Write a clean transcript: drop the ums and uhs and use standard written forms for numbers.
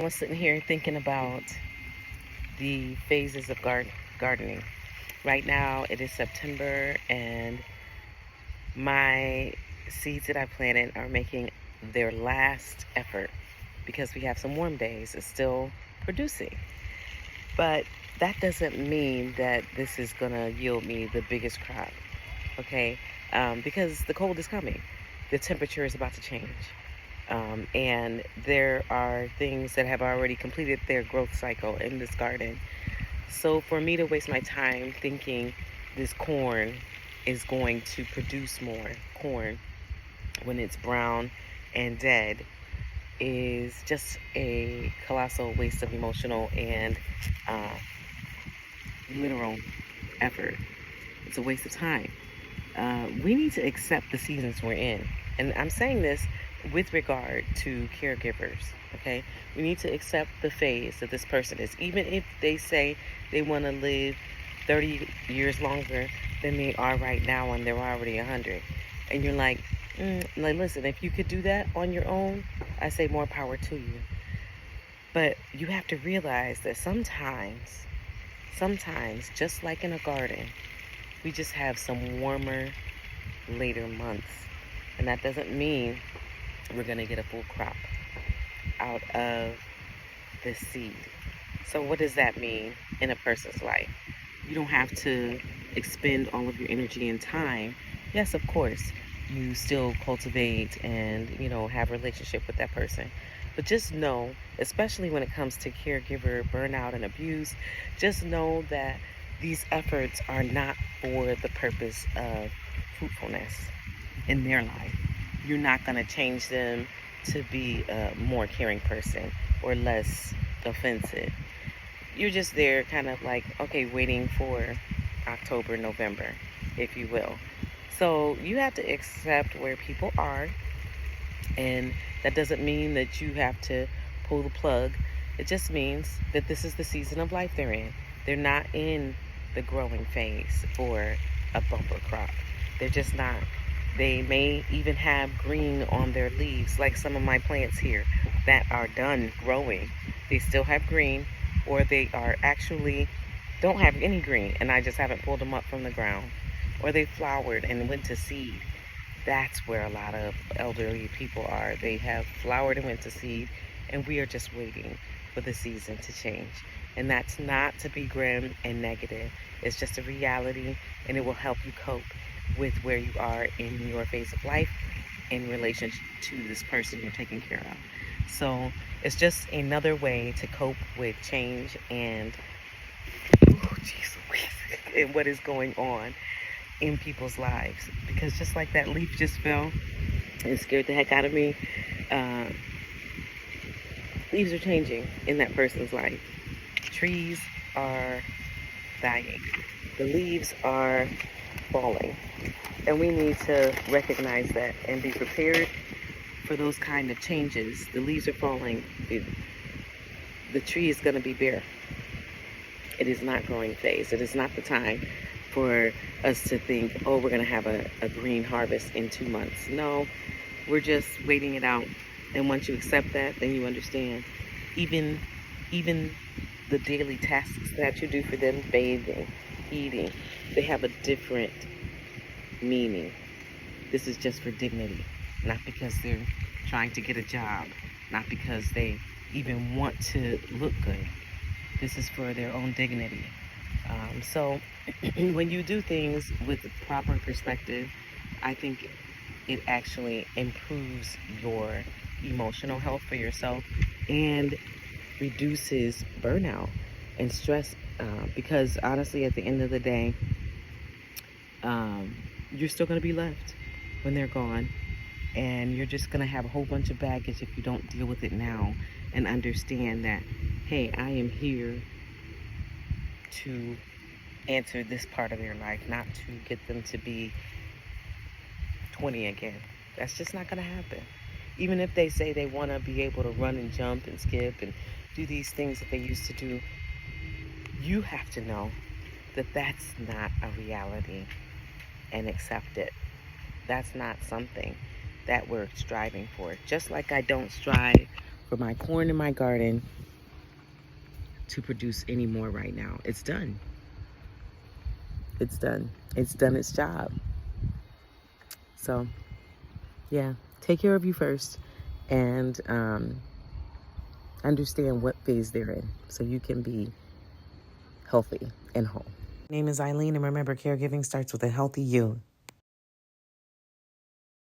I was sitting here thinking about the phases of gardening. Right now it is September and my seeds that I planted are making their last effort because we have some warm days. It's still producing. But that doesn't mean that this is going to yield me the biggest crop, okay? Because the cold is coming. The temperature is about to change. And there are things that have already completed their growth cycle in this garden. So for me to waste my time thinking this corn is going to produce more corn when it's brown and dead is just a colossal waste of emotional and uh, literal effort. It's a waste of time. We need to accept the seasons we're in. And I'm saying this with regard to caregivers, okay? We need to accept the phase that this person is. Even if they say they want to live 30 years longer than they are right now and they're already 100. And you're like, listen, if you could do that on your own, I say more power to you. But you have to realize that sometimes, just like in a garden, we just have some warmer, later months. And that doesn't mean we're going to get a full crop out of this seed. So what does that mean in a person's life? You don't have to expend all of your energy and time. Yes, of course, you still cultivate and, have a relationship with that person. But just know, especially when it comes to caregiver burnout and abuse, just know that these efforts are not for the purpose of fruitfulness in their life. You're not going to change them to be a more caring person or less offensive. You're just there kind of like, okay, waiting for October, November, if you will. So you have to accept where people are, and that doesn't mean that you have to pull the plug. It just means that this is the season of life they're in. They're not in the growing phase for a bumper crop. They're just not. They may even have green on their leaves, like some of my plants here that are done growing. They still have green, or they are actually don't have any green, and I just haven't pulled them up from the ground. Or they flowered and went to seed. That's where a lot of elderly people are. They have flowered and went to seed, and we are just waiting for the season to change. And that's not to be grim and negative. It's just a reality, and it will help you cope with where you are in your phase of life in relation to this person you're taking care of. So it's just another way to cope with change and, oh, geez, and what is going on in people's lives. Because just like that leaf just fell and scared the heck out of me, uh, leaves are changing in that person's life. Trees are dying. The leaves are falling. And we need to recognize that and be prepared for those kind of changes. The leaves are falling. The tree is going to be bare. It is not growing phase. It is not the time for us to think, oh, we're going to have a green harvest in 2 months. No, we're just waiting it out. And once you accept that, then you understand even the daily tasks that you do for them, bathing, eating, they have a different meaning. This is just for dignity, not because they're trying to get a job, not because they even want to look good. This is for their own dignity. So when you do things with the proper perspective, I think it actually improves your emotional health for yourself and reduces burnout and stress, because honestly, at the end of the day, you're still going to be left when they're gone, and you're just going to have a whole bunch of baggage if you don't deal with it now and understand that, hey, I am here to answer this part of their life, not to get them to be 20 again. That's just not going to happen. Even if they say they want to be able to run and jump and skip and do these things that they used to do, you have to know that that's not a reality and accept it. That's not something that we're striving for. Just like I don't strive for my corn in my garden to produce any more right now. It's done. It's done. It's done its job. So, yeah, take care of you first and understand what phase they're in so you can be healthy and whole. My name is Eileen, and remember, caregiving starts with a healthy you.